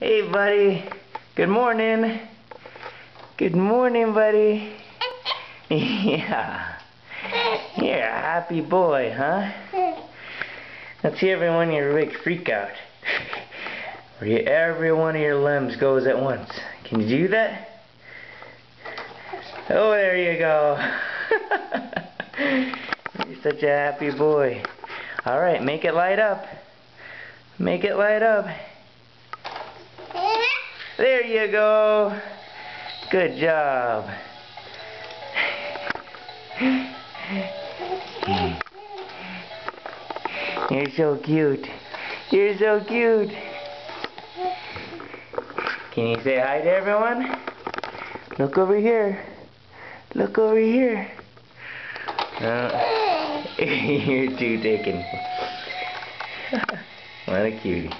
Hey, buddy. Good morning. Good morning, buddy. Yeah. You're a happy boy, huh? Let's see every one of your big freak out. Where every one of your limbs goes at once. Can you do that? Oh, there you go. You're such a happy boy. Alright, make it light up. Make it light up. There you go. Good job. You're so cute. You're so cute. Can you say hi to everyone? Look over here. Look over here. You're too taken. What a cutie.